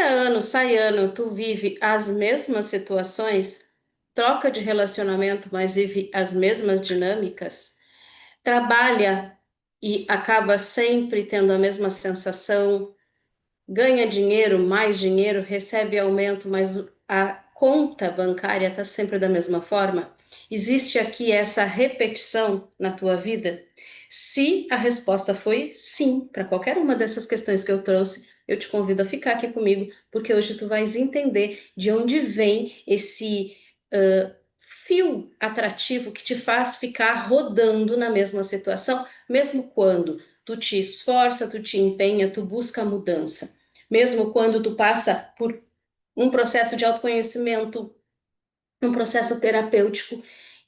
entra ano, sai ano, tu vive as mesmas situações, troca de relacionamento, mas vive as mesmas dinâmicas, trabalha e acaba sempre tendo a mesma sensação, ganha dinheiro, mais dinheiro, recebe aumento, mas a conta bancária está sempre da mesma forma? Existe aqui essa repetição na tua vida? Se a resposta foi sim, para qualquer uma dessas questões que eu trouxe, eu te convido a ficar aqui comigo, porque hoje tu vais entender de onde vem esse fio atrativo que te faz ficar rodando na mesma situação, mesmo quando tu te esforça, tu te empenha, tu busca a mudança. Mesmo quando tu passa por um processo de autoconhecimento, um processo terapêutico,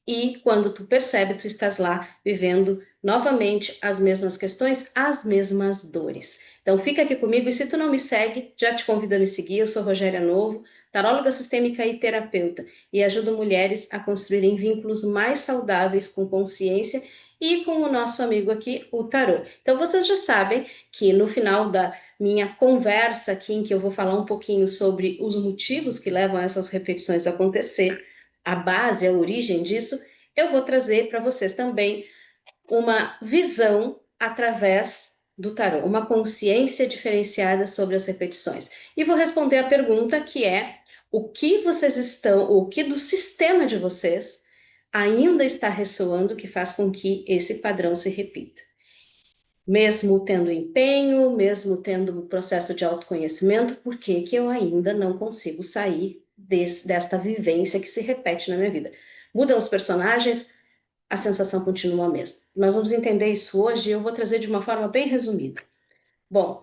e quando tu percebe, tu estás lá vivendo novamente as mesmas questões, as mesmas dores. Então fica aqui comigo e se tu não me segue, já te convido a me seguir. Eu sou Rogéria Novo, taróloga sistêmica e terapeuta, e ajudo mulheres a construírem vínculos mais saudáveis com consciência e com o nosso amigo aqui, o tarô. Então vocês já sabem que no final da minha conversa aqui, em que eu vou falar um pouquinho sobre os motivos que levam essas repetições a acontecer, a base, a origem disso, eu vou trazer para vocês também uma visão através do tarô, uma consciência diferenciada sobre as repetições. E vou responder a pergunta que é: o que vocês estão, o que do sistema de vocês ainda está ressoando que faz com que esse padrão se repita? Mesmo tendo empenho, mesmo tendo um processo de autoconhecimento, por que que eu ainda não consigo sair desta vivência que se repete na minha vida? Mudam os personagens, a sensação continua a mesma. Nós vamos entender isso hoje e eu vou trazer de uma forma bem resumida. Bom,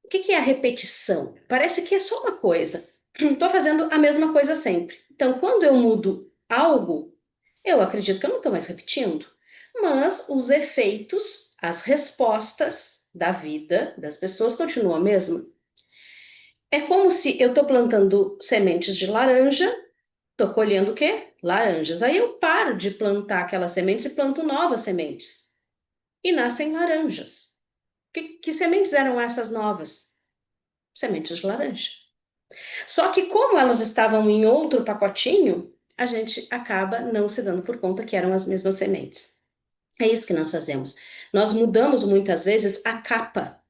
o que que é a repetição? Parece que é só uma coisa. Estou fazendo a mesma coisa sempre. Então, quando eu mudo algo, eu acredito que eu não estou mais repetindo, mas os efeitos, as respostas da vida das pessoas continuam a mesma. É como se eu estou plantando sementes de laranja, estou colhendo o quê? Laranjas. Aí eu paro de plantar aquelas sementes e planto novas sementes. E nascem laranjas. Que sementes eram essas novas? Sementes de laranja. Só que como elas estavam em outro pacotinho, a gente acaba não se dando por conta que eram as mesmas sementes. É isso que nós fazemos. Nós mudamos muitas vezes a capa,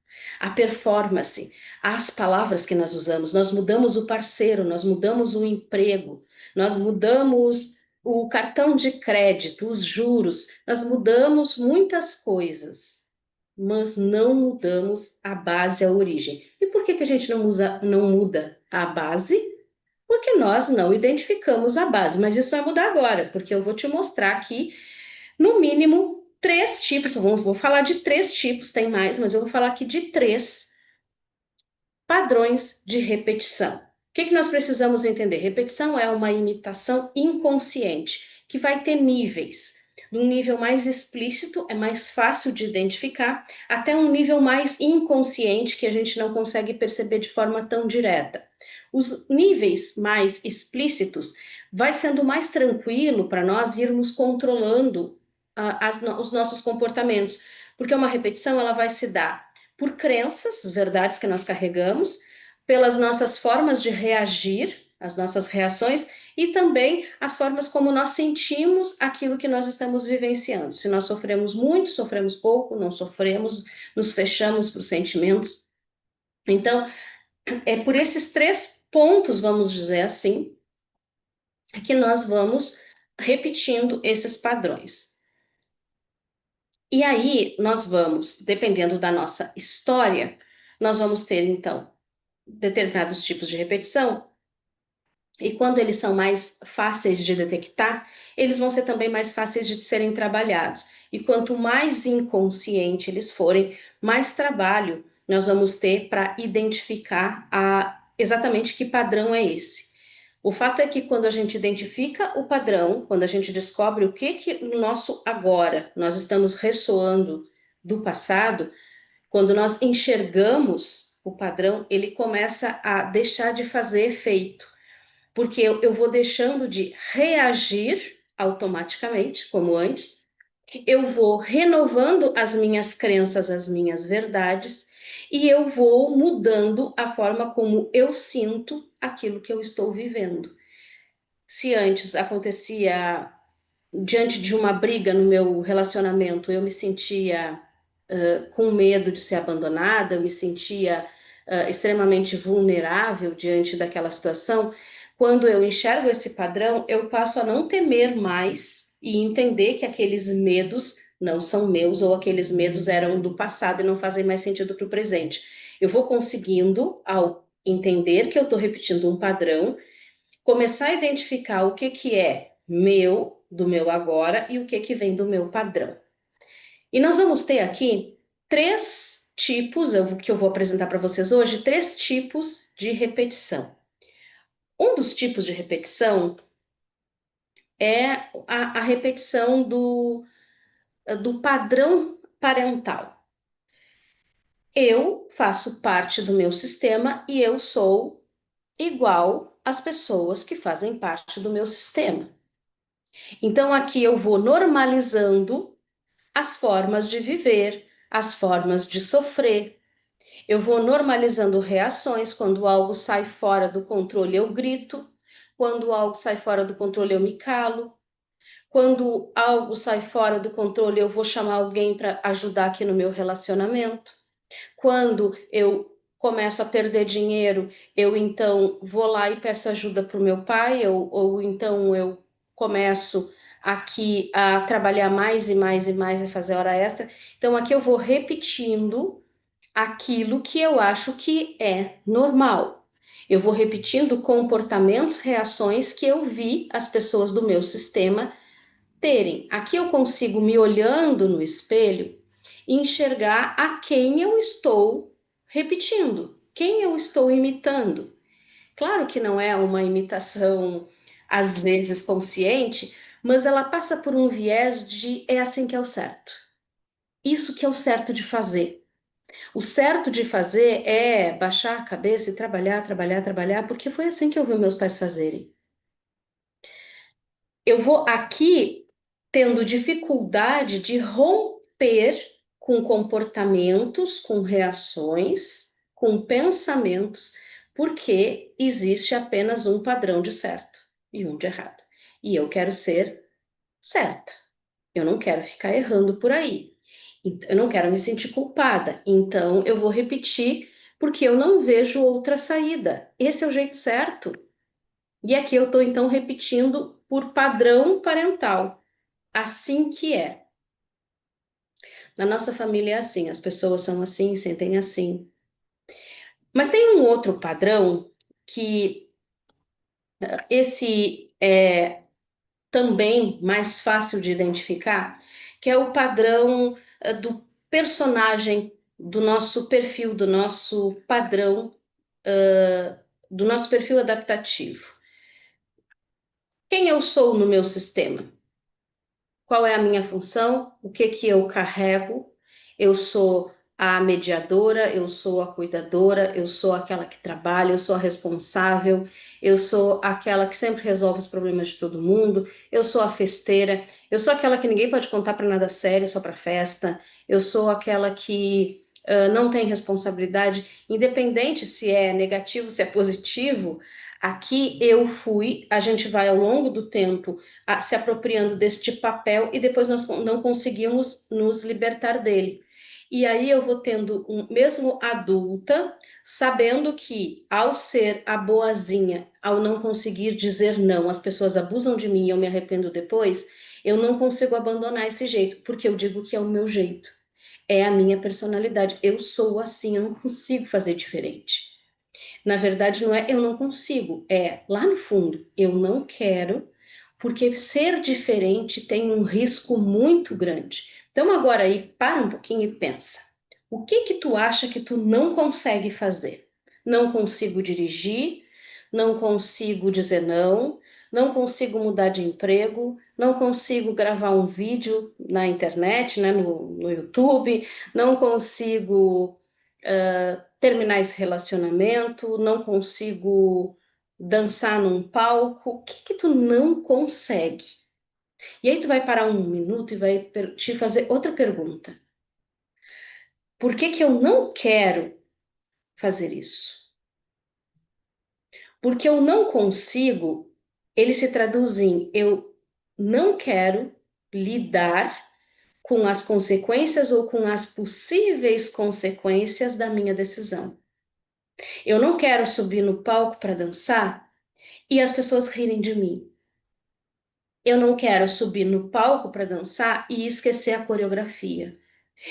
a performance, as palavras que nós usamos. Nós mudamos o parceiro, nós mudamos o emprego, nós mudamos o cartão de crédito, os juros, nós mudamos muitas coisas, mas não mudamos a base, a origem. E por que que a gente não muda a base? Porque nós não identificamos a base. Mas isso vai mudar agora, porque eu vou te mostrar aqui no mínimo três tipos, vou falar de três tipos, tem mais, mas eu vou falar aqui de três padrões de repetição. O que que nós precisamos entender? Repetição é uma imitação inconsciente, que vai ter níveis. Num nível mais explícito, é mais fácil de identificar, até um nível mais inconsciente, que a gente não consegue perceber de forma tão direta. Os níveis mais explícitos vai sendo mais tranquilo para nós irmos controlando os nossos comportamentos, porque uma repetição ela vai se dar por crenças, verdades que nós carregamos, pelas nossas formas de reagir, as nossas reações e também as formas como nós sentimos aquilo que nós estamos vivenciando. Se nós sofremos muito, sofremos pouco, não sofremos, nos fechamos para os sentimentos. Então, é por esses três pontos, vamos dizer assim, que nós vamos repetindo esses padrões. E aí, nós vamos, dependendo da nossa história, nós vamos ter, então, determinados tipos de repetição, e quando eles são mais fáceis de detectar, eles vão ser também mais fáceis de serem trabalhados. E quanto mais inconsciente eles forem, mais trabalho nós vamos ter para identificar exatamente que padrão é esse. O fato é que quando a gente identifica o padrão, quando a gente descobre o que no nosso agora nós estamos ressoando do passado, quando nós enxergamos o padrão, ele começa a deixar de fazer efeito, porque eu vou deixando de reagir automaticamente, como antes, eu vou renovando as minhas crenças, as minhas verdades, E eu vou mudando a forma como eu sinto aquilo que eu estou vivendo. Se antes acontecia diante de uma briga no meu relacionamento, eu me sentia com medo de ser abandonada, eu me sentia extremamente vulnerável diante daquela situação. Quando eu enxergo esse padrão, eu passo a não temer mais e entender que aqueles medos não são meus ou aqueles medos eram do passado e não fazem mais sentido para o presente. Eu vou conseguindo, ao entender que eu estou repetindo um padrão, começar a identificar o que que é meu, do meu agora, e o que que vem do meu padrão. E nós vamos ter aqui três tipos, que eu vou apresentar para vocês hoje, três tipos de repetição. Um dos tipos de repetição é a repetição do padrão parental. Eu faço parte do meu sistema e eu sou igual às pessoas que fazem parte do meu sistema. Então, aqui eu vou normalizando as formas de viver, as formas de sofrer. Eu vou normalizando reações. Quando algo sai fora do controle, eu grito. Quando algo sai fora do controle, eu me calo. Quando algo sai fora do controle, eu vou chamar alguém para ajudar aqui no meu relacionamento. Quando eu começo a perder dinheiro, eu então vou lá e peço ajuda para o meu pai, ou então eu começo aqui a trabalhar mais e mais e mais e fazer hora extra. Então aqui eu vou repetindo aquilo que eu acho que é normal. Eu vou repetindo comportamentos, reações que eu vi as pessoas do meu sistema terem. Aqui eu consigo, me olhando no espelho, enxergar a quem eu estou repetindo, quem eu estou imitando. Claro que não é uma imitação, às vezes, consciente, mas ela passa por um viés de é assim que é o certo. Isso que é o certo de fazer. O certo de fazer é baixar a cabeça e trabalhar, trabalhar, trabalhar, porque foi assim que eu vi meus pais fazerem. Eu vou aqui tendo dificuldade de romper com comportamentos, com reações, com pensamentos, porque existe apenas um padrão de certo e um de errado. E eu quero ser certa. Eu não quero ficar errando por aí. Eu não quero me sentir culpada. Então eu vou repetir porque eu não vejo outra saída. Esse é o jeito certo. E aqui eu estou então repetindo por padrão parental. Assim que é. Na nossa família é assim, as pessoas são assim, sentem assim. Mas tem um outro padrão que esse é também mais fácil de identificar, que é o padrão do personagem, do nosso perfil, do nosso padrão, do nosso perfil adaptativo. Quem eu sou no meu sistema? Qual é a minha função? O que que eu carrego? Eu sou a mediadora, eu sou a cuidadora, eu sou aquela que trabalha, eu sou a responsável, eu sou aquela que sempre resolve os problemas de todo mundo, eu sou a festeira, eu sou aquela que ninguém pode contar para nada sério, só para festa, eu sou aquela que não tem responsabilidade, independente se é negativo, se é positivo. Aqui eu fui, a gente vai ao longo do tempo se apropriando deste papel e depois nós não conseguimos nos libertar dele. E aí eu vou tendo, mesmo adulta, sabendo que ao ser a boazinha, ao não conseguir dizer não, as pessoas abusam de mim e eu me arrependo depois, eu não consigo abandonar esse jeito, porque eu digo que é o meu jeito, é a minha personalidade, eu sou assim, eu não consigo fazer diferente. Na verdade, não é eu não consigo, é lá no fundo, eu não quero, porque ser diferente tem um risco muito grande. Então, agora aí, para um pouquinho e pensa. O que que tu acha que tu não consegue fazer? Não consigo dirigir, não consigo dizer não, não consigo mudar de emprego, não consigo gravar um vídeo na internet, né, no YouTube, não consigo terminar esse relacionamento, não consigo dançar num palco. O que que tu não consegue? E aí tu vai parar um minuto e vai te fazer outra pergunta. Por que que eu não quero fazer isso? Porque eu não consigo, ele se traduz em eu não quero lidar com as consequências ou com as possíveis consequências da minha decisão. Eu não quero subir no palco para dançar e as pessoas rirem de mim. Eu não quero subir no palco para dançar e esquecer a coreografia.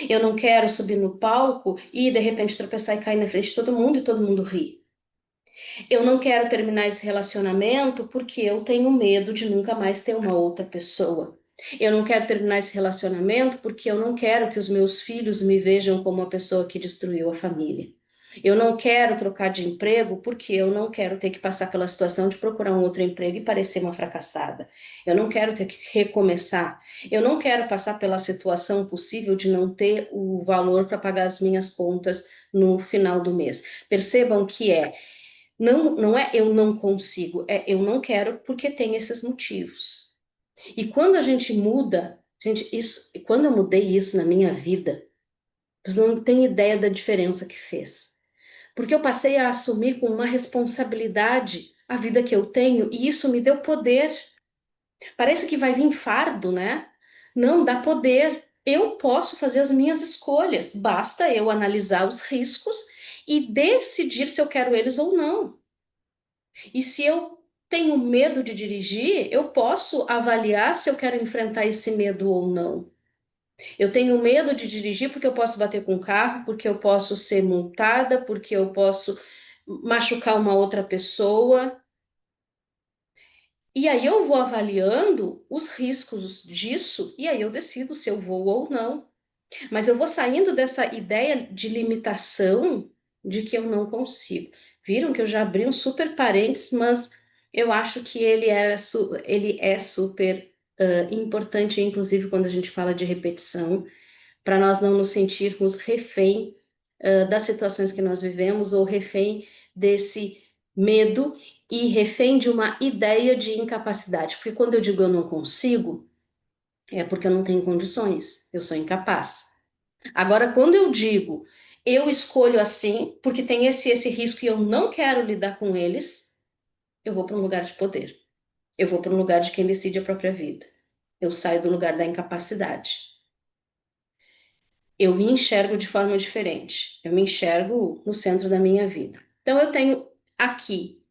Eu não quero subir no palco e de repente tropeçar e cair na frente de todo mundo e todo mundo rir. Eu não quero terminar esse relacionamento porque eu tenho medo de nunca mais ter uma outra pessoa. Eu não quero terminar esse relacionamento porque eu não quero que os meus filhos me vejam como uma pessoa que destruiu a família. Eu não quero trocar de emprego porque eu não quero ter que passar pela situação de procurar um outro emprego e parecer uma fracassada. Eu não quero ter que recomeçar. Eu não quero passar pela situação possível de não ter o valor para pagar as minhas contas no final do mês. Percebam que não é eu não consigo, é eu não quero porque tem esses motivos. E quando a gente muda, gente, isso, quando eu mudei isso na minha vida, vocês não têm ideia da diferença que fez. Porque eu passei a assumir com uma responsabilidade a vida que eu tenho e isso me deu poder. Parece que vai vir fardo, né? Não, dá poder. Eu posso fazer as minhas escolhas, basta eu analisar os riscos e decidir se eu quero eles ou não. E se eu tenho medo de dirigir, eu posso avaliar se eu quero enfrentar esse medo ou não. Eu tenho medo de dirigir porque eu posso bater com o carro, porque eu posso ser multada, porque eu posso machucar uma outra pessoa. E aí eu vou avaliando os riscos disso e aí eu decido se eu vou ou não. Mas eu vou saindo dessa ideia de limitação de que eu não consigo. Viram que eu já abri um super parênteses, mas eu acho que ele é super importante, inclusive quando a gente fala de repetição, para nós não nos sentirmos refém das situações que nós vivemos ou refém desse medo e refém de uma ideia de incapacidade. Porque quando eu digo eu não consigo, é porque eu não tenho condições, eu sou incapaz. Agora, quando eu digo eu escolho assim, porque tem esse risco e eu não quero lidar com eles, eu vou para um lugar de poder. Eu vou para um lugar de quem decide a própria vida. Eu saio do lugar da incapacidade. Eu me enxergo de forma diferente. Eu me enxergo no centro da minha vida. Então, eu tenho aqui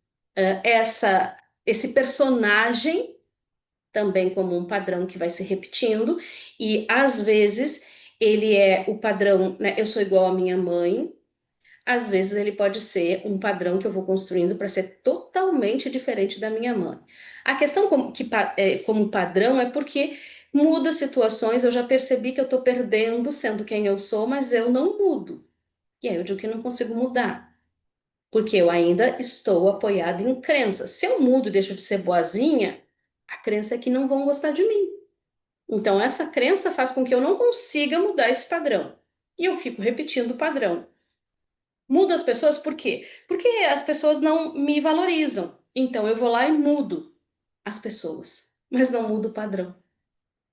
esse personagem também como um padrão que vai se repetindo, e às vezes ele é o padrão, né? Eu sou igual à minha mãe, às vezes ele pode ser um padrão que eu vou construindo para ser totalmente diferente da minha mãe. A questão como padrão é porque muda situações, eu já percebi que eu estou perdendo sendo quem eu sou, mas eu não mudo. E aí eu digo que não consigo mudar, porque eu ainda estou apoiada em crenças. Se eu mudo e deixo de ser boazinha, a crença é que não vão gostar de mim. Então, essa crença faz com que eu não consiga mudar esse padrão. E eu fico repetindo o padrão. Mudo as pessoas por quê? Porque as pessoas não me valorizam. Então, eu vou lá e mudo as pessoas, mas não mudo o padrão.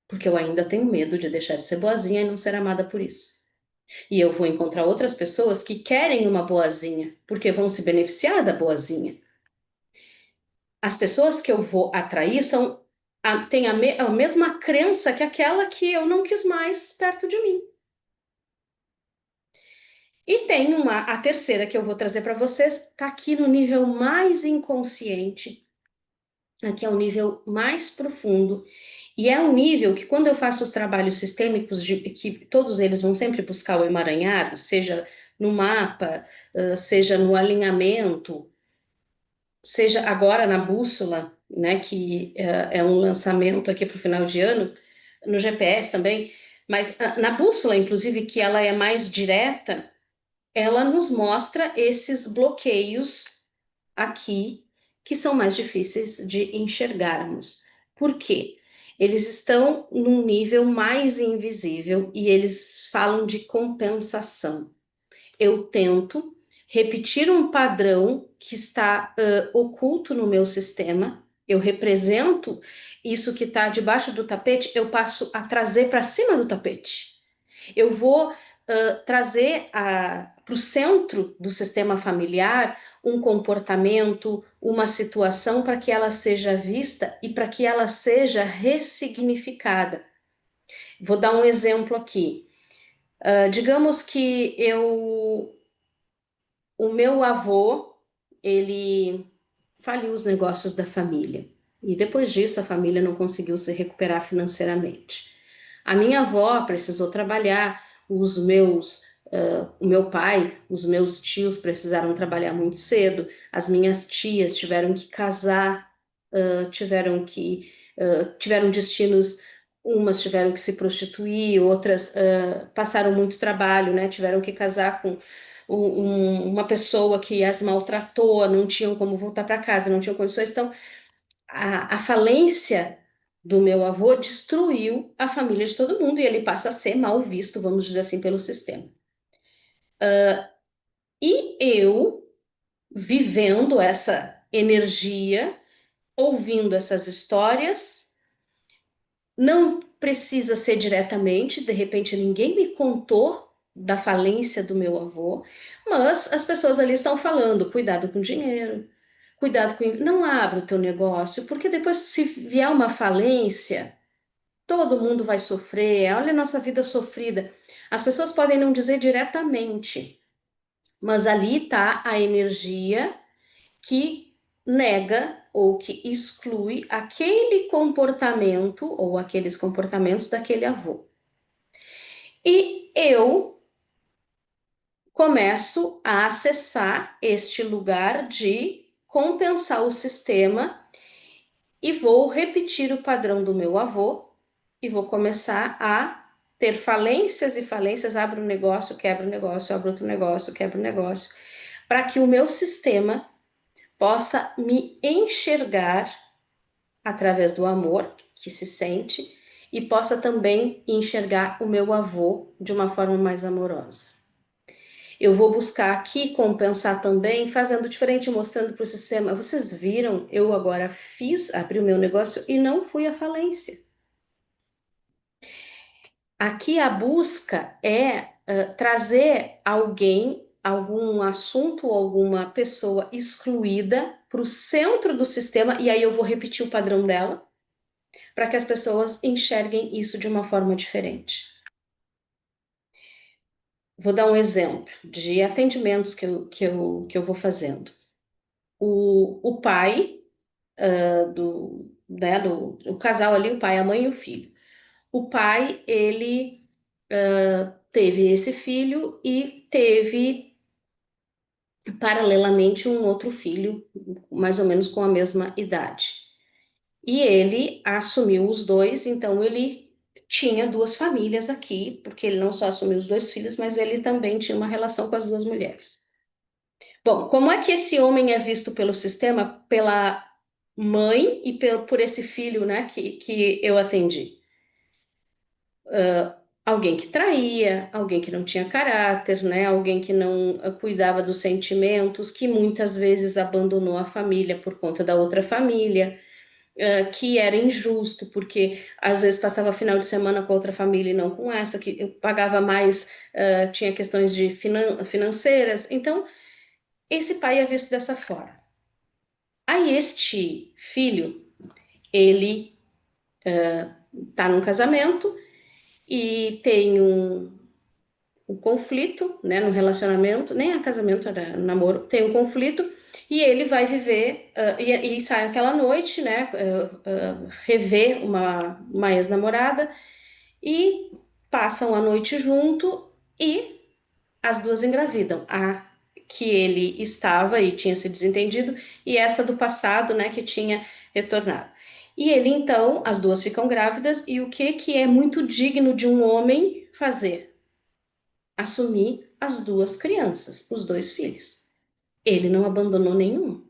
Porque eu ainda tenho medo de deixar de ser boazinha e não ser amada por isso. E eu vou encontrar outras pessoas que querem uma boazinha, porque vão se beneficiar da boazinha. As pessoas que eu vou atrair têm a mesma crença que aquela que eu não quis mais perto de mim. E tem a terceira que eu vou trazer para vocês, está aqui no nível mais inconsciente, aqui é o nível mais profundo, e é um nível que quando eu faço os trabalhos sistêmicos, que todos eles vão sempre buscar o emaranhado, seja no mapa, seja no alinhamento, seja agora na bússola, né, que é um lançamento aqui para o final de ano, no GPS também, mas na bússola, inclusive, que ela é mais direta, ela nos mostra esses bloqueios aqui que são mais difíceis de enxergarmos. Por quê? Eles estão num nível mais invisível e eles falam de compensação. Eu tento repetir um padrão que está oculto no meu sistema, eu represento isso que está debaixo do tapete, eu passo a trazer para cima do tapete. Eu vou trazer para o centro do sistema familiar um comportamento, uma situação para que ela seja vista e para que ela seja ressignificada. Vou dar um exemplo aqui. Digamos que o meu avô, ele faliu os negócios da família. E depois disso, a família não conseguiu se recuperar financeiramente. A minha avó precisou trabalhar, o meu pai, os meus tios precisaram trabalhar muito cedo, as minhas tias tiveram que casar, tiveram destinos, umas tiveram que se prostituir, outras passaram muito trabalho, né? Tiveram que casar com uma pessoa que as maltratou, não tinham como voltar para casa, não tinham condições. Então, a falência do meu avô destruiu a família de todo mundo e ele passa a ser mal visto, vamos dizer assim, pelo sistema. E eu, vivendo essa energia, ouvindo essas histórias, não precisa ser diretamente, de repente ninguém me contou da falência do meu avô, mas as pessoas ali estão falando, cuidado com dinheiro, cuidado com... Não abra o teu negócio, porque depois se vier uma falência, todo mundo vai sofrer, olha a nossa vida sofrida. As pessoas podem não dizer diretamente, mas ali está a energia que nega ou que exclui aquele comportamento ou aqueles comportamentos daquele avô. E eu começo a acessar este lugar de compensar o sistema e vou repetir o padrão do meu avô e vou começar a ter falências e falências, abro um negócio, quebro um negócio, abro outro negócio, quebro um negócio, para que o meu sistema possa me enxergar através do amor que se sente e possa também enxergar o meu avô de uma forma mais amorosa. Eu vou buscar aqui compensar também, fazendo diferente, mostrando para o sistema. Vocês viram, eu agora abri o meu negócio e não fui à falência. Aqui a busca é trazer alguém, algum assunto, alguma pessoa excluída para o centro do sistema, e aí eu vou repetir o padrão dela, para que as pessoas enxerguem isso de uma forma diferente. Vou dar um exemplo de atendimentos que eu vou fazendo. O pai o casal ali, o pai, a mãe e o filho. O pai, ele teve esse filho e teve paralelamente um outro filho, mais ou menos com a mesma idade. E ele assumiu os dois, então ele tinha duas famílias aqui, porque ele não só assumiu os dois filhos, mas ele também tinha uma relação com as duas mulheres. Bom, como é que esse homem é visto pelo sistema, pela mãe e por esse filho, né, que eu atendi? Alguém que traía, alguém que não tinha caráter, né, alguém que não cuidava dos sentimentos, que muitas vezes abandonou a família por conta da outra família, que era injusto, porque às vezes passava final de semana com outra família e não com essa, que eu pagava mais, tinha questões de financeiras. Então, esse pai é visto dessa forma. Aí este filho, ele tá num casamento e tem um conflito, né, no relacionamento, nem é casamento, era namoro, tem um conflito e ele vai viver, e sai aquela noite, né, rever uma ex-namorada e passam a noite junto e as duas engravidam. A que ele estava e tinha se desentendido e essa do passado, né, que tinha retornado. E ele então, as duas ficam grávidas e o que é muito digno de um homem fazer? Assumir as duas crianças, os dois filhos. Ele não abandonou nenhum,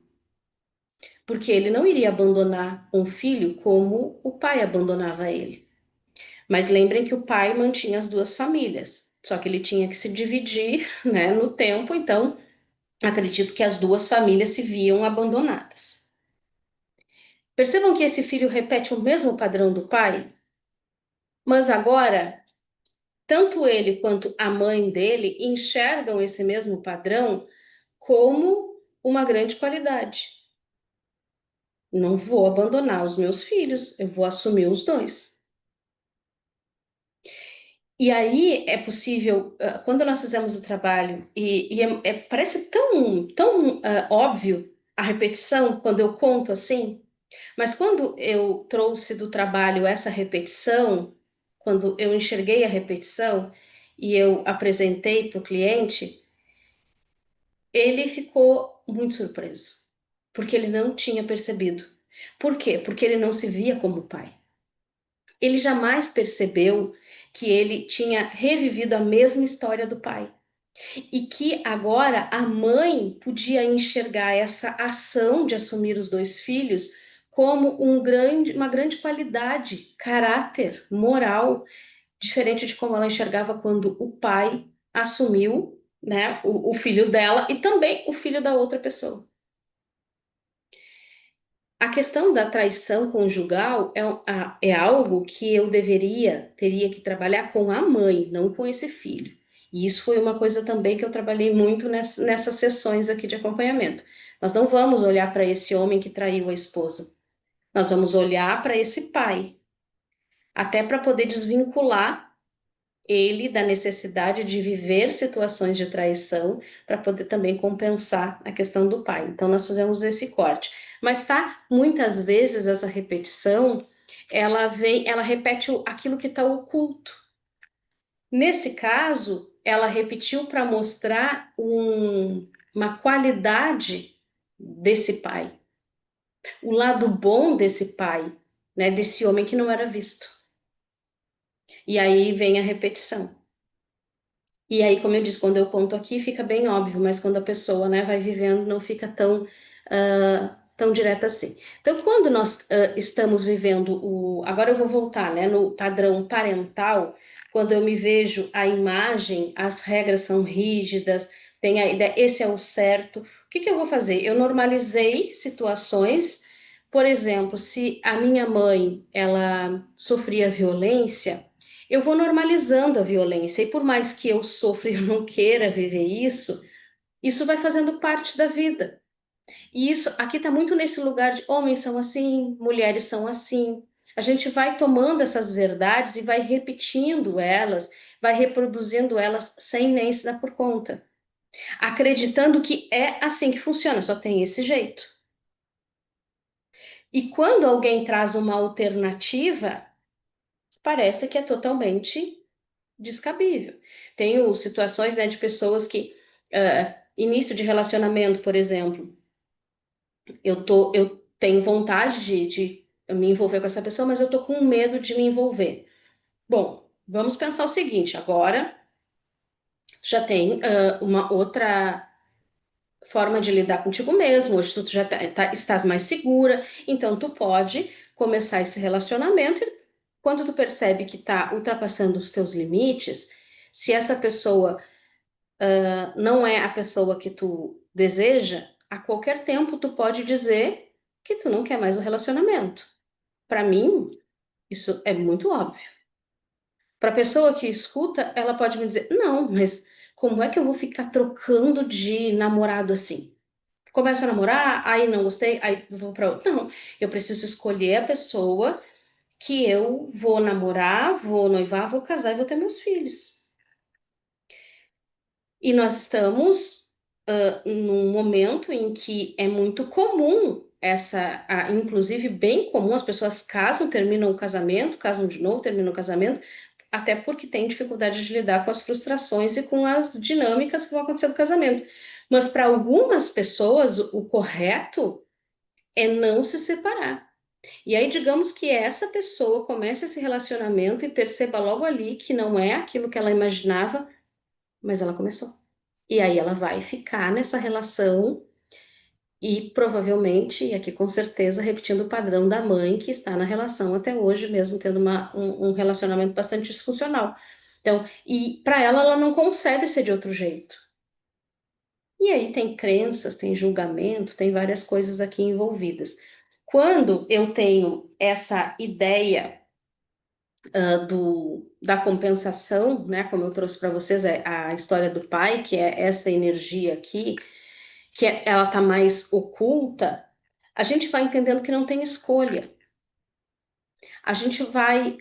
porque ele não iria abandonar um filho como o pai abandonava ele. Mas lembrem que o pai mantinha as duas famílias, só que ele tinha que se dividir, né, no tempo, então acredito que as duas famílias se viam abandonadas. Percebam que esse filho repete o mesmo padrão do pai, mas agora tanto ele quanto a mãe dele enxergam esse mesmo padrão como uma grande qualidade. Não vou abandonar os meus filhos, eu vou assumir os dois. E aí é possível, quando nós fizemos o trabalho, parece tão óbvio a repetição quando eu conto assim, mas quando eu trouxe do trabalho essa repetição, quando eu enxerguei a repetição e eu apresentei para o cliente, ele ficou muito surpreso, porque ele não tinha percebido. Por quê? Porque ele não se via como pai. Ele jamais percebeu que ele tinha revivido a mesma história do pai e que agora a mãe podia enxergar essa ação de assumir os dois filhos como uma grande qualidade, caráter, moral, diferente de como ela enxergava quando o pai assumiu, né, o filho dela e também o filho da outra pessoa. A questão da traição conjugal é algo que eu teria que trabalhar com a mãe, não com esse filho. E isso foi uma coisa também que eu trabalhei muito nessas sessões aqui de acompanhamento. Nós não vamos olhar para esse homem que traiu a esposa. Nós vamos olhar para esse pai, até para poder desvincular ele da necessidade de viver situações de traição para poder também compensar a questão do pai. Então, nós fizemos esse corte. Mas tá, muitas vezes essa repetição, ela repete aquilo que está oculto. Nesse caso, ela repetiu para mostrar uma qualidade desse pai, o lado bom desse pai, né, desse homem que não era visto. E aí vem a repetição. E aí, como eu disse, quando eu conto aqui fica bem óbvio, mas quando a pessoa, né, vai vivendo não fica tão direta assim. Então, quando nós estamos vivendo agora eu vou voltar, né, no padrão parental, quando eu me vejo a imagem, as regras são rígidas, tem a ideia, esse é o certo. O que que eu vou fazer? Eu normalizei situações, por exemplo, se a minha mãe, ela sofria violência, eu vou normalizando a violência, e por mais que eu sofra e eu não queira viver isso, isso vai fazendo parte da vida. E isso aqui está muito nesse lugar de homens são assim, mulheres são assim. A gente vai tomando essas verdades e vai repetindo elas, vai reproduzindo elas sem nem se dar por conta, acreditando que é assim que funciona, só tem esse jeito. E quando alguém traz uma alternativa, parece que é totalmente descabível. Tenho situações, né, de pessoas que, início de relacionamento, por exemplo, eu tenho vontade de me envolver com essa pessoa, mas eu tô com medo de me envolver. Bom, vamos pensar o seguinte, agora já tem uma outra forma de lidar contigo mesmo, hoje tu já estás mais segura, então tu pode começar esse relacionamento e quando tu percebe que está ultrapassando os teus limites, se essa pessoa não é a pessoa que tu deseja, a qualquer tempo tu pode dizer que tu não quer mais o relacionamento. Para mim, isso é muito óbvio. Para a pessoa que escuta, ela pode me dizer: não, mas como é que eu vou ficar trocando de namorado assim? Começo a namorar, aí não gostei, aí vou para outro. Não, eu preciso escolher a pessoa que eu vou namorar, vou noivar, vou casar e vou ter meus filhos. E nós estamos num momento em que é muito comum inclusive bem comum, as pessoas casam, terminam o casamento, casam de novo, terminam o casamento, até porque tem dificuldade de lidar com as frustrações e com as dinâmicas que vão acontecer do casamento. Mas para algumas pessoas, o correto é não se separar. E aí, digamos que essa pessoa comece esse relacionamento e perceba logo ali que não é aquilo que ela imaginava, mas ela começou. E aí ela vai ficar nessa relação e provavelmente, e aqui com certeza, repetindo o padrão da mãe que está na relação até hoje, mesmo tendo um relacionamento bastante disfuncional. Então, e para ela, ela não concebe ser de outro jeito. E aí tem crenças, tem julgamento, tem várias coisas aqui envolvidas. Quando eu tenho essa ideia da compensação, né? Como eu trouxe para vocês, é a história do pai, que é essa energia aqui, ela está mais oculta, a gente vai entendendo que não tem escolha. A gente vai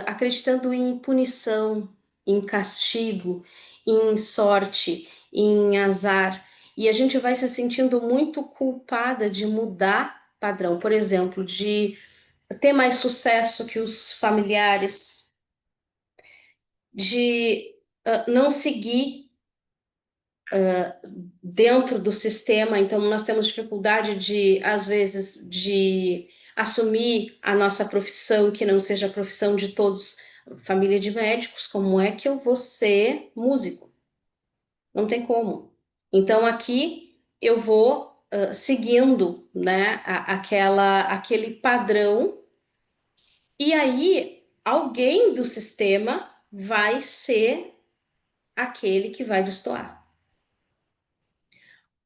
acreditando em punição, em castigo, em sorte, em azar, e a gente vai se sentindo muito culpada de mudar padrão, por exemplo, de ter mais sucesso que os familiares, de não seguir dentro do sistema, então nós temos dificuldade de, às vezes, de assumir a nossa profissão, que não seja a profissão de todos, família de médicos, como é que eu vou ser músico? Não tem como. Então aqui eu vou seguindo, né, aquele padrão, e aí alguém do sistema vai ser aquele que vai destoar,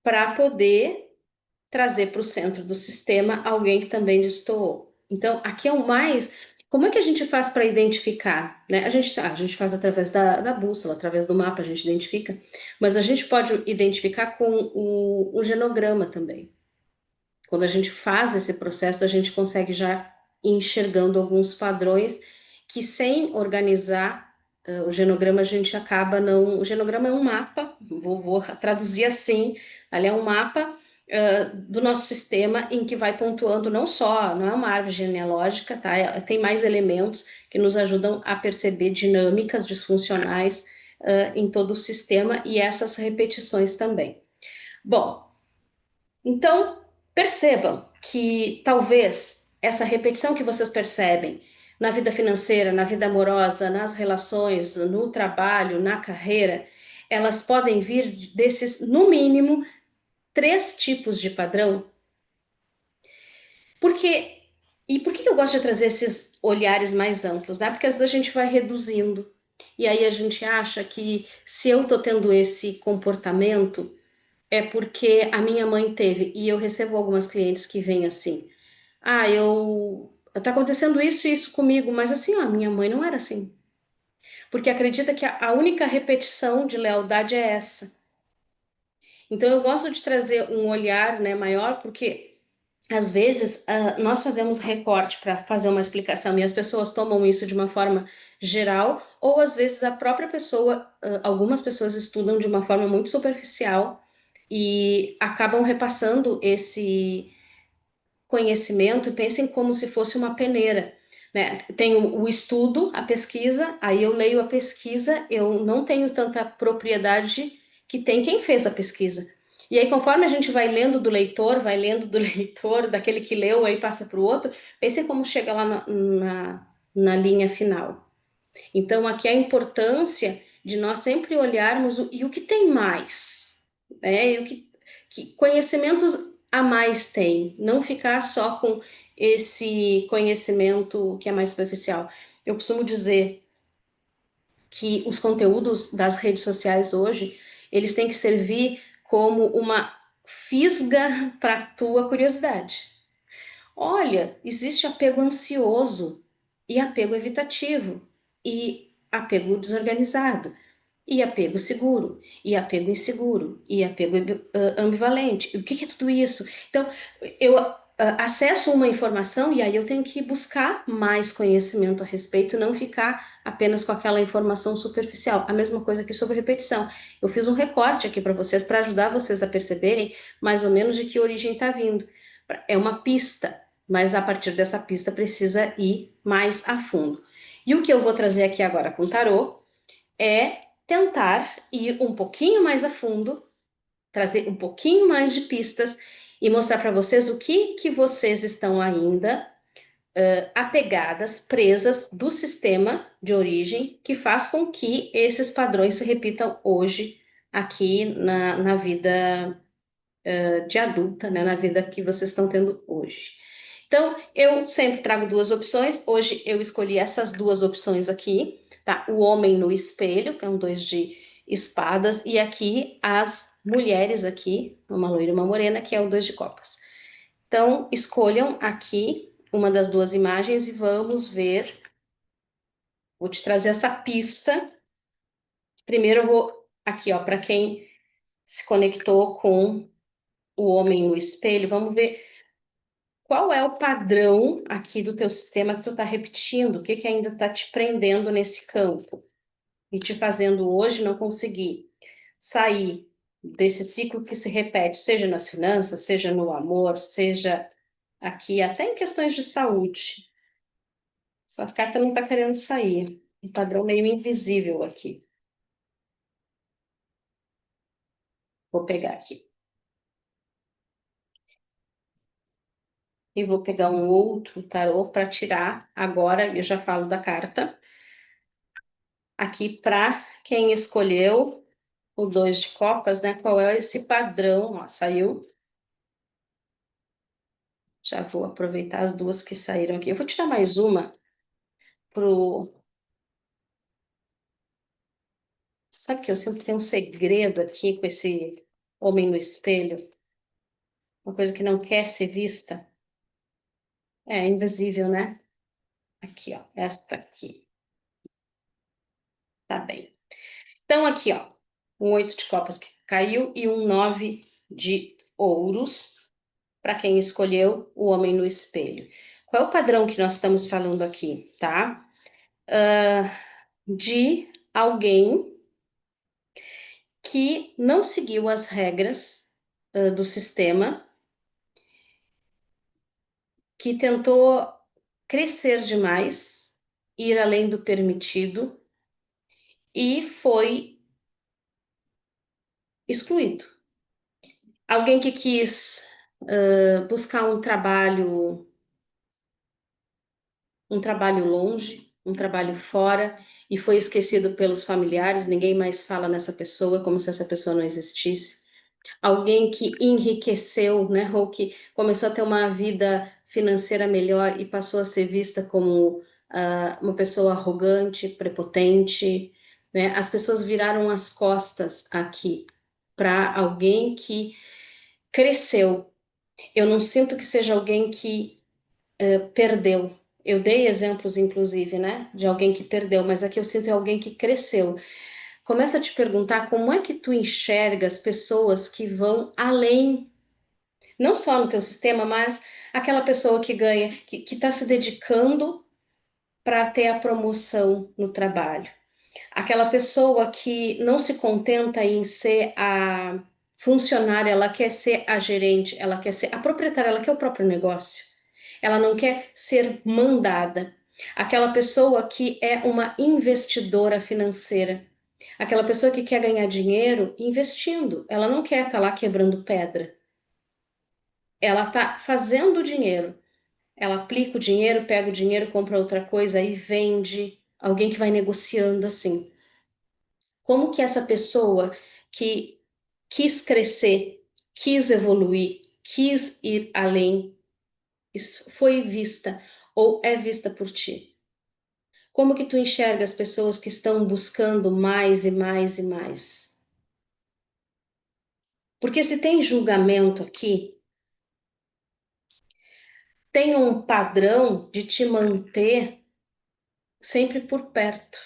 para poder trazer para o centro do sistema alguém que também destoou. Então, aqui é o mais. Como é que a gente faz para identificar? Né? A gente faz através da bússola, através do mapa, a gente identifica, mas a gente pode identificar com o genograma também. Quando a gente faz esse processo, a gente consegue já ir enxergando alguns padrões que, sem organizar o genograma, a gente acaba não. O genograma é um mapa, vou traduzir assim: ali é um mapa do nosso sistema em que vai pontuando não só, não é uma árvore genealógica, tá? Ela tem mais elementos que nos ajudam a perceber dinâmicas disfuncionais em todo o sistema e essas repetições também. Bom, então, percebam que talvez essa repetição que vocês percebem na vida financeira, na vida amorosa, nas relações, no trabalho, na carreira, elas podem vir desses, no mínimo, 3 tipos de padrão. Porque, e por que eu gosto de trazer esses olhares mais amplos, né? Porque às vezes a gente vai reduzindo. E aí a gente acha que se eu estou tendo esse comportamento, é porque a minha mãe teve, e eu recebo algumas clientes que vêm assim: ah, tá acontecendo isso e isso comigo, mas assim, ó, a minha mãe não era assim. Porque acredita que a única repetição de lealdade é essa. Então eu gosto de trazer um olhar, né, maior, porque às vezes nós fazemos recorte para fazer uma explicação e as pessoas tomam isso de uma forma geral, ou às vezes a própria pessoa, algumas pessoas estudam de uma forma muito superficial e acabam repassando esse conhecimento e pensem como se fosse uma peneira, né? Tem o estudo, a pesquisa, aí eu leio a pesquisa, eu não tenho tanta propriedade que tem quem fez a pesquisa. E aí, conforme a gente vai lendo do leitor, vai lendo do leitor, daquele que leu, aí passa para o outro, pensem como chega lá na linha final. Então, aqui a importância de nós sempre olharmos e o que tem mais, né? E que conhecimentos a mais tem, não ficar só com esse conhecimento que é mais superficial. Eu costumo dizer que os conteúdos das redes sociais hoje, eles têm que servir como uma fisga para a tua curiosidade. Olha, existe apego ansioso e apego evitativo e apego desorganizado e apego seguro e apego inseguro e apego ambivalente. O que é tudo isso? Então, eu acesso uma informação e aí eu tenho que buscar mais conhecimento a respeito, não ficar apenas com aquela informação superficial. A mesma coisa aqui sobre repetição. Eu fiz um recorte aqui para vocês, para ajudar vocês a perceberem mais ou menos de que origem está vindo. É uma pista, mas a partir dessa pista precisa ir mais a fundo. E o que eu vou trazer aqui agora com o tarô é tentar ir um pouquinho mais a fundo, trazer um pouquinho mais de pistas e mostrar para vocês o que vocês estão ainda apegadas, presas do sistema de origem que faz com que esses padrões se repitam hoje aqui na vida de adulta, né, na vida que vocês estão tendo hoje. Então, eu sempre trago 2 opções. Hoje eu escolhi essas 2 opções aqui, tá? O homem no espelho, que é um 2 de espadas, e aqui as mulheres aqui, uma loira e uma morena, que é o 2 de copas. Então, escolham aqui uma das duas imagens e vamos ver. Vou te trazer essa pista. Primeiro eu vou aqui, ó, para quem se conectou com o homem no espelho, vamos ver qual é o padrão aqui do teu sistema que tu está repetindo, o que que ainda está te prendendo nesse campo e te fazendo hoje não conseguir sair desse ciclo que se repete, seja nas finanças, seja no amor, seja aqui, até em questões de saúde. Essa carta não está querendo sair. Um padrão meio invisível aqui. Vou pegar aqui. E vou pegar um outro tarô para tirar. Agora eu já falo da carta. Aqui para quem escolheu o 2 de copas, né? Qual é esse padrão? Ó, saiu. Já vou aproveitar as duas que saíram aqui. Eu vou tirar mais uma pro. Sabe que eu sempre tenho um segredo aqui com esse homem no espelho? Uma coisa que não quer ser vista. É invisível, né? Aqui, ó. Esta aqui. Tá bem. Então, aqui, ó. Um 8 de copas que caiu e um 9 de ouros. Para quem escolheu o homem no espelho. Qual é o padrão que nós estamos falando aqui, tá? De alguém que não seguiu as regras do sistema, que tentou crescer demais, ir além do permitido e foi excluído. Alguém que quis buscar um trabalho longe, um trabalho fora, e foi esquecido pelos familiares, ninguém mais fala nessa pessoa, como se essa pessoa não existisse. Alguém que enriqueceu, né, ou que começou a ter uma vida financeira melhor e passou a ser vista como uma pessoa arrogante, prepotente, né? As pessoas viraram as costas aqui para alguém que cresceu. Eu não sinto que seja alguém que perdeu. Eu dei exemplos, inclusive, né, de alguém que perdeu, mas aqui eu sinto é alguém que cresceu. Começa a te perguntar como é que tu enxerga as pessoas que vão além, não só no teu sistema, mas aquela pessoa que ganha, que está se dedicando para ter a promoção no trabalho. Aquela pessoa que não se contenta em ser a funcionária, ela quer ser a gerente, ela quer ser a proprietária, ela quer o próprio negócio. Ela não quer ser mandada. Aquela pessoa que é uma investidora financeira. Aquela pessoa que quer ganhar dinheiro investindo. Ela não quer estar lá quebrando pedra. Ela está fazendo dinheiro. Ela aplica o dinheiro, pega o dinheiro, compra outra coisa e vende. Alguém que vai negociando assim. Como que essa pessoa que quis crescer, quis evoluir, quis ir além, foi vista ou é vista por ti? Como que tu enxerga as pessoas que estão buscando mais e mais e mais? Porque se tem julgamento aqui, tem um padrão de te manter sempre por perto.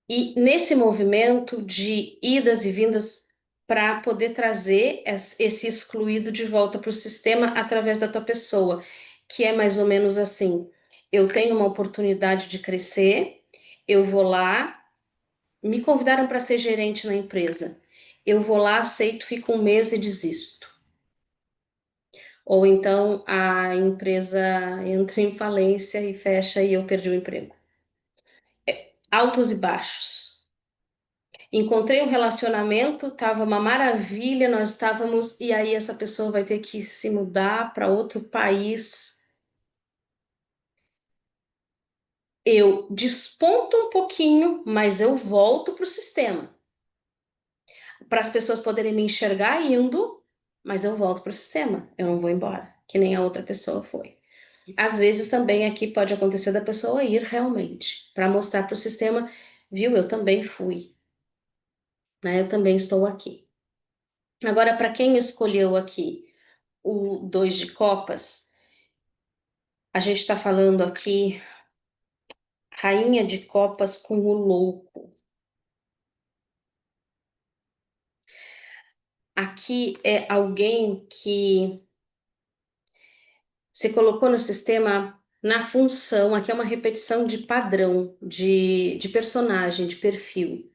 E nesse movimento de idas e vindas para poder trazer esse excluído de volta para o sistema através da tua pessoa, que é mais ou menos assim: eu tenho uma oportunidade de crescer, eu vou lá, me convidaram para ser gerente na empresa, eu vou lá, aceito, fico um mês e desisto. Ou então a empresa entra em falência e fecha e eu perdi o emprego. Altos e baixos. Encontrei um relacionamento, estava uma maravilha, nós estávamos, e aí essa pessoa vai ter que se mudar para outro país. Eu desponto um pouquinho, mas eu volto para o sistema. Para as pessoas poderem me enxergar indo, mas eu volto para o sistema. Eu não vou embora, que nem a outra pessoa foi. Às vezes também aqui pode acontecer da pessoa ir realmente, para mostrar para o sistema, viu, eu também fui, né? Eu também estou aqui. Agora, para quem escolheu aqui o dois de copas, a gente está falando aqui, rainha de copas com o louco. Aqui é alguém que se colocou no sistema na função, aqui é uma repetição de padrão, de personagem, de perfil.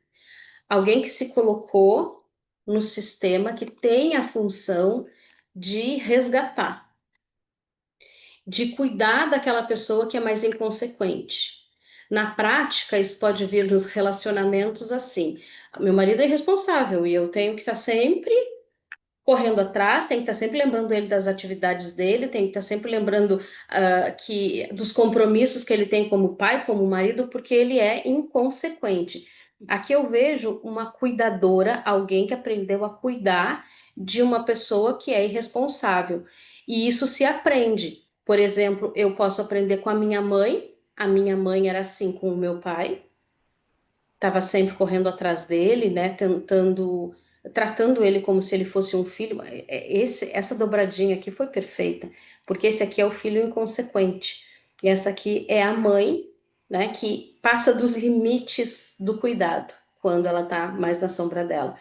Alguém que se colocou no sistema que tem a função de resgatar, de cuidar daquela pessoa que é mais inconsequente. Na prática, isso pode vir nos relacionamentos assim. Meu marido é irresponsável e eu tenho que estar sempre correndo atrás, tem que estar sempre lembrando ele das atividades dele, tem que estar sempre lembrando que dos compromissos que ele tem como pai, como marido, porque ele é inconsequente. Aqui eu vejo uma cuidadora, alguém que aprendeu a cuidar de uma pessoa que é irresponsável. E isso se aprende. Por exemplo, eu posso aprender com a minha mãe. A minha mãe era assim com o meu pai, estava sempre correndo atrás dele, né, tratando ele como se ele fosse um filho. Essa dobradinha aqui foi perfeita, porque esse aqui é o filho inconsequente, e essa aqui é a mãe, né, que passa dos limites do cuidado, quando ela tá mais na sombra dela.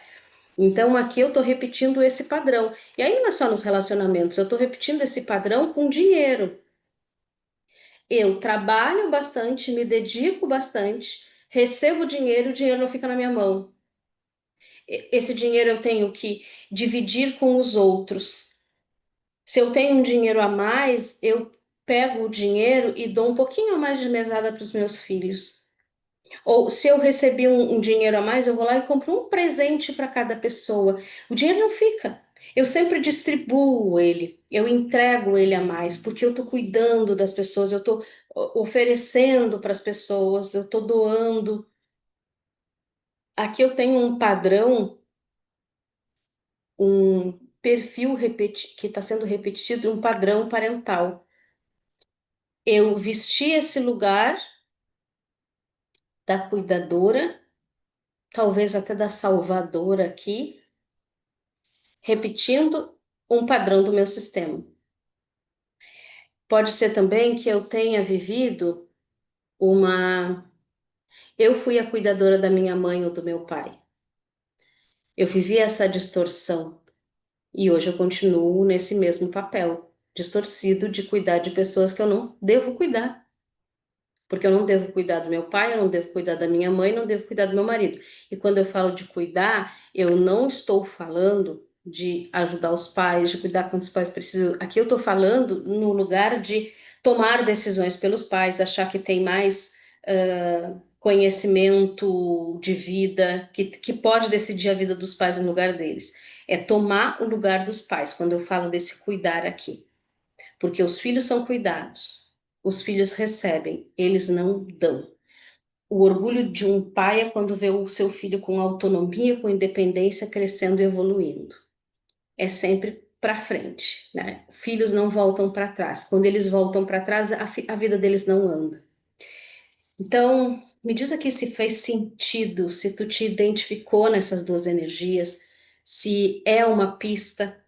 Então aqui eu tô repetindo esse padrão, e aí não é só nos relacionamentos, eu tô repetindo esse padrão com dinheiro. Eu trabalho bastante, me dedico bastante, recebo dinheiro, o dinheiro não fica na minha mão. Esse dinheiro eu tenho que dividir com os outros. Se eu tenho um dinheiro a mais, eu pego o dinheiro e dou um pouquinho a mais de mesada para os meus filhos. Ou se eu recebi um dinheiro a mais, eu vou lá e compro um presente para cada pessoa. O dinheiro não fica. Eu sempre distribuo ele, eu entrego ele a mais, porque eu estou cuidando das pessoas, eu estou oferecendo para as pessoas, eu estou doando. Aqui eu tenho um padrão, um perfil que está sendo repetido, um padrão parental. Eu vesti esse lugar da cuidadora, talvez até da salvadora aqui, repetindo um padrão do meu sistema. Pode ser também que eu tenha vivido uma. Eu fui a cuidadora da minha mãe ou do meu pai. Eu vivi essa distorção e hoje eu continuo nesse mesmo papel, distorcido de cuidar de pessoas que eu não devo cuidar. Porque eu não devo cuidar do meu pai, eu não devo cuidar da minha mãe, não devo cuidar do meu marido. E quando eu falo de cuidar, eu não estou falando de ajudar os pais, de cuidar quando os pais precisam. Aqui eu estou falando no lugar de tomar decisões pelos pais, achar que tem mais conhecimento de vida, que pode decidir a vida dos pais no lugar deles. É tomar o lugar dos pais, quando eu falo desse cuidar aqui. Porque os filhos são cuidados, os filhos recebem, eles não dão. O orgulho de um pai é quando vê o seu filho com autonomia, com independência, crescendo e evoluindo. É sempre para frente, né? Filhos não voltam para trás. Quando eles voltam para trás, a vida deles não anda. Então, me diz aqui se fez sentido, se tu te identificou nessas duas energias, se é uma pista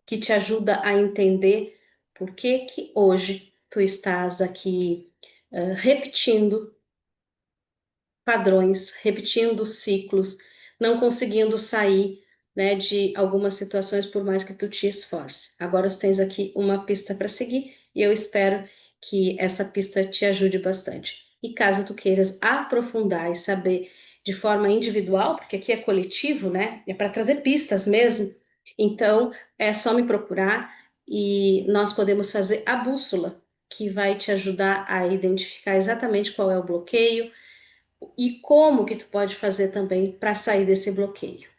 que te ajuda a entender por que que hoje tu estás aqui repetindo padrões, repetindo ciclos, não conseguindo sair, né, de algumas situações por mais que tu te esforce. Agora tu tens aqui uma pista para seguir e eu espero que essa pista te ajude bastante. E caso tu queiras aprofundar e saber de forma individual, porque aqui é coletivo, né? É para trazer pistas mesmo. Então, é só me procurar e nós podemos fazer a bússola, que vai te ajudar a identificar exatamente qual é o bloqueio, e como que tu pode fazer também para sair desse bloqueio.